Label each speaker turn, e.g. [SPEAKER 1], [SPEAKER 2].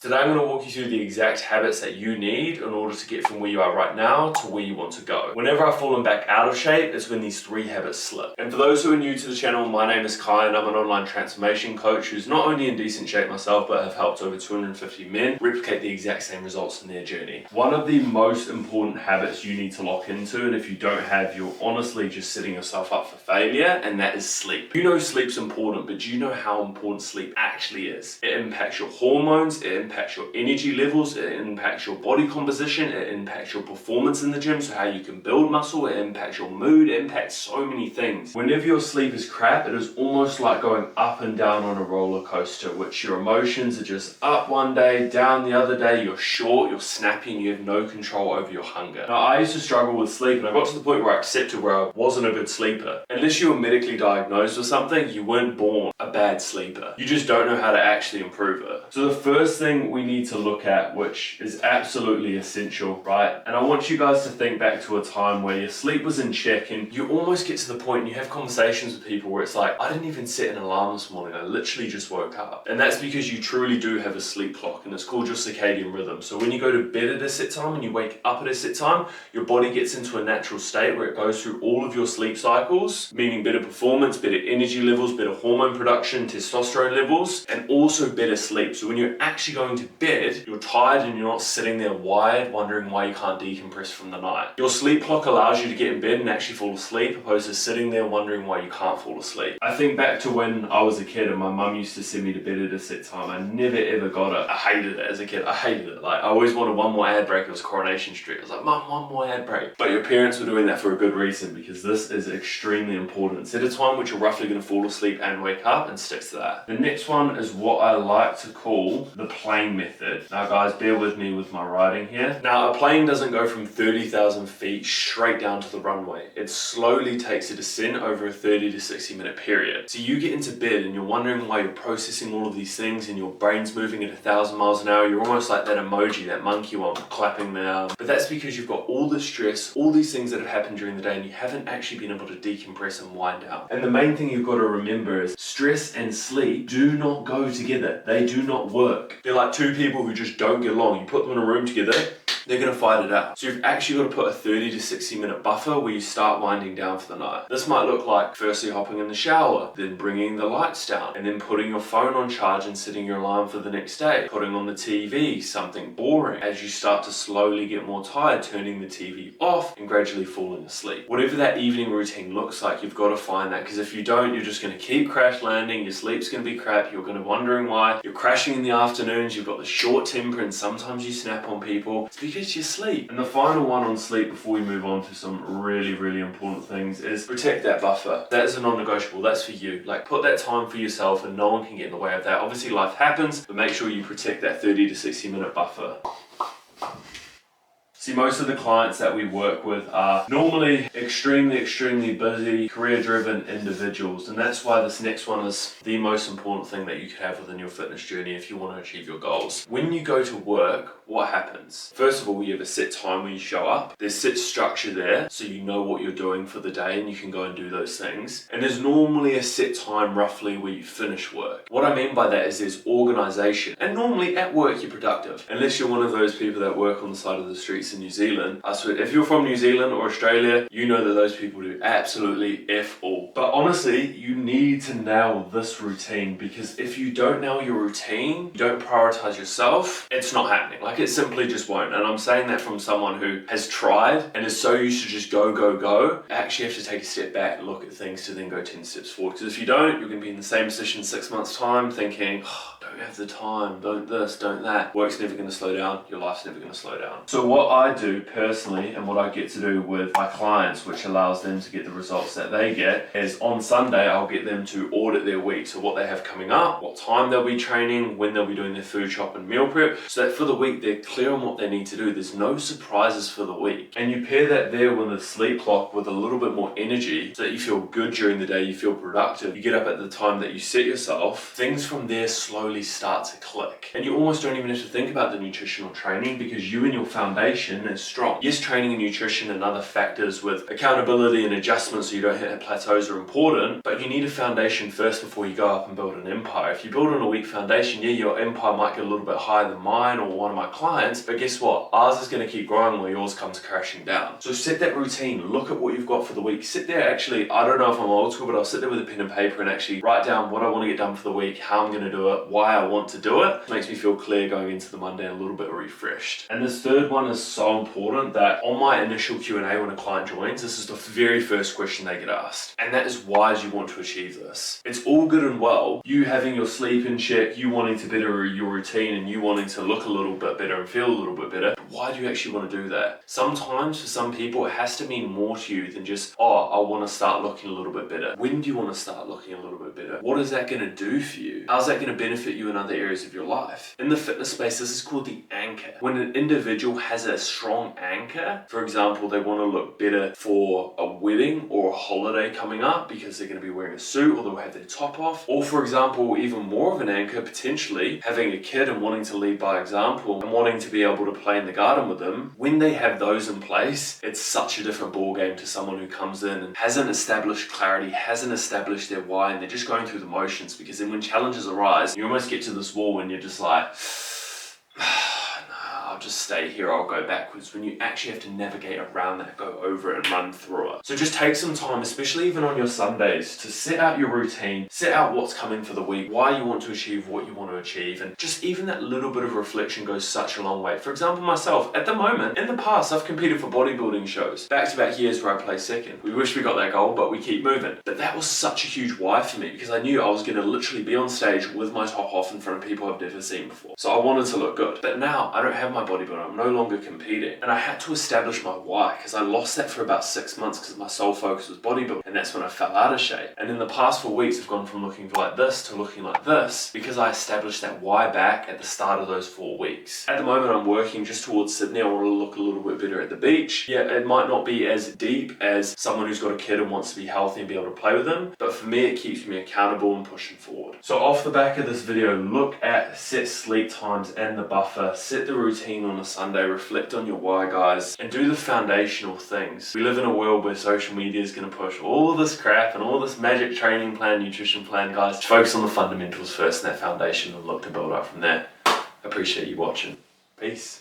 [SPEAKER 1] Today I'm going to walk you through the exact habits that you need in order to get from where you are right now to where you want to go. Whenever I've fallen back out of shape, it's when these 3 habits slip. And for those who are new to the channel, my name is Kai and I'm an online transformation coach who's not only in decent shape myself, but have helped over 250 men replicate the exact same results in their journey. One of the most important habits you need to lock into, and if you don't have, you're honestly just setting yourself up for failure, and that is sleep. You know sleep's important, but do you know how important sleep actually is? It impacts your hormones, it impacts your energy levels, it impacts your body composition, it impacts your performance in the gym, so how you can build muscle, it impacts your mood, it impacts so many things. Whenever your sleep is crap, it is almost like going up and down on a roller coaster, which your emotions are just up one day, down the other day, you're short, you're snappy, and you have no control over your hunger. Now, I used to struggle with sleep, and I got to the point where I accepted where I wasn't a good sleeper. Unless you were medically diagnosed with something, you weren't born a bad sleeper. You just don't know how to actually improve it. So the first thing we need to look at, which is absolutely essential, right? And I want you guys to think back to a time where your sleep was in check and you almost get to the point and you have conversations with people where it's like, I didn't even set an alarm this morning, I literally just woke up. And that's because you truly do have a sleep clock, and it's called your circadian rhythm. So when you go to bed at a set time and you wake up at a set time, your body gets into a natural state where it goes through all of your sleep cycles, meaning better performance, better energy levels, better hormone production, testosterone levels, and also better sleep. So when you're actually going to bed, you're tired and you're not sitting there wired wondering why you can't decompress from the night. Your sleep clock allows you to get in bed and actually fall asleep, opposed to sitting there wondering why you can't fall asleep. I think back to when I was a kid and my mum used to send me to bed at a set time. I never ever got it. I hated it as a kid. I hated it. Like, I always wanted one more ad break. It was Coronation Street. I was like, Mum, one more ad break. But your parents were doing that for a good reason, because this is extremely important. Set a time which you're roughly going to fall asleep and wake up, and stick to that. The next one is what I like to call the plane method. Now guys, bear with me with my writing here. Now, a plane doesn't go from 30,000 feet straight down to the runway. It slowly takes a descent over a 30 to 60 minute period. So you get into bed and you're wondering why you're processing all of these things and your brain's moving at 1,000 miles an hour. You're almost like that emoji, that monkey one, clapping the arm. But that's because you've got all this stress, all these things that have happened during the day, and you haven't actually been able to decompress and wind down. And the main thing you've got to remember is stress and sleep do not go together. They do not work. They're like two people who just don't get along. You put them in a room together, they're going to fight it out. So you've actually got to put a 30 to 60 minute buffer where you start winding down for the night. This might look like firstly hopping in the shower, then bringing the lights down, and then putting your phone on charge and setting your alarm for the next day. Putting on the TV, something boring. As you start to slowly get more tired, turning the TV off and gradually falling asleep. Whatever that evening routine looks like, you've got to find that, because if you don't, you're just going to keep crash landing, your sleep's going to be crap, you're going to be wondering why, you're crashing in the afternoons, you've got the short temper, and sometimes you snap on people. It's because you sleep. And the final one on sleep before we move on to some really, really important things is protect that buffer. That is a non-negotiable. That's for you. Like, put that time for yourself and no one can get in the way of that. Obviously life happens, but make sure you protect that 30 to 60 minute buffer. See, most of the clients that we work with are normally extremely busy, career-driven individuals, and that's why this next one is the most important thing that you could have within your fitness journey if you want to achieve your goals. When you go to work, what happens? First of all, you have a set time when you show up. There's set structure there, so you know what you're doing for the day and you can go and do those things. And there's normally a set time roughly where you finish work. What I mean by that is there's organization. And normally at work you're productive. Unless you're one of those people that work on the side of the streets in New Zealand. I swear, if you're from New Zealand or Australia, you know that those people do absolutely F all. But honestly, you need to nail this routine, because if you don't nail your routine, you don't prioritize yourself, it's not happening. Like, it simply just won't. And I'm saying that from someone who has tried and is so used to just go. You actually have to take a step back and look at things to then go 10 steps forward. Because if you don't, you're going to be in the same position 6 months time thinking, oh, don't have the time, don't this, don't that. Work's never going to slow down, your life's never going to slow down. So what I do personally, and what I get to do with my clients, which allows them to get the results that they get, is on Sunday I'll get them to audit their week. So what they have coming up, what time they'll be training, when they'll be doing their food shop and meal prep, so that for the week they're clear on what they need to do. There's no surprises for the week. And you pair that there with the sleep clock with a little bit more energy, so that you feel good during the day, you feel productive, you get up at the time that you set yourself, things from there slowly really start to click. And you almost don't even have to think about the nutritional training because you and your foundation is strong. Yes, training and nutrition and other factors with accountability and adjustments so you don't hit plateaus are important, but you need a foundation first before you go up and build an empire. If you build on a weak foundation, yeah, your empire might get a little bit higher than mine or one of my clients, but guess what? Ours is going to keep growing while yours comes crashing down. So set that routine, look at what you've got for the week. Sit there, actually, I don't know if I'm old school, but I'll sit there with a pen and paper and actually write down what I want to get done for the week, how I'm going to do it, why I want to do it. It makes me feel clear going into the Monday and a little bit refreshed. And this third one is so important that on my initial Q&A when a client joins, this is the very first question they get asked. And that is, why do you want to achieve this? It's all good and well, you having your sleep in check, you wanting to better your routine and you wanting to look a little bit better and feel a little bit better. But why do you actually want to do that? Sometimes for some people it has to mean more to you than just, oh, I want to start looking a little bit better. When do you want to start looking a little bit better? What is that going to do for you? How's that going to benefit you in other areas of your life? In the fitness space, this is called the anchor. When an individual has a strong anchor, for example, they want to look better for a wedding or a holiday coming up because they're going to be wearing a suit or they'll have their top off. Or for example, even more of an anchor, potentially having a kid and wanting to lead by example and wanting to be able to play in the garden with them. When they have those in place, it's such a different ball game to someone who comes in and hasn't established clarity, hasn't established their why, and they're just going through the motions. Because then when challenges arise, you almost get to this wall and you're just like, I'll just stay here, I'll go backwards, when you actually have to navigate around that, go over it and run through it. So just take some time, especially even on your Sundays, to set out your routine, set out what's coming for the week, why you want to achieve what you want to achieve, and just even that little bit of reflection goes such a long way. For example, myself, at the moment, in the past, I've competed for bodybuilding shows, back-to-back years where I play second. We wish we got that goal, but we keep moving. But that was such a huge why for me because I knew I was going to literally be on stage with my top off in front of people I've never seen before. So I wanted to look good. But now I don't have my bodybuilder, I'm no longer competing. And I had to establish my why because I lost that for about 6 months because my sole focus was bodybuilding, and that's when I fell out of shape. And in the past 4 weeks, I've gone from looking like this to looking like this because I established that why back at the start of those 4 weeks. At the moment, I'm working just towards Sydney. I want to look a little bit better at the beach. Yeah, it might not be as deep as someone who's got a kid and wants to be healthy and be able to play with them, but for me, it keeps me accountable and pushing forward. So off the back of this video, look at set sleep times and the buffer, set the routine on a Sunday, reflect on your why, guys, and do the foundational things. We live in a world where social media is going to push all this crap and all this magic training plan, nutrition plan, guys. Focus on the fundamentals first and that foundation and look to build up from there. Appreciate you watching. Peace.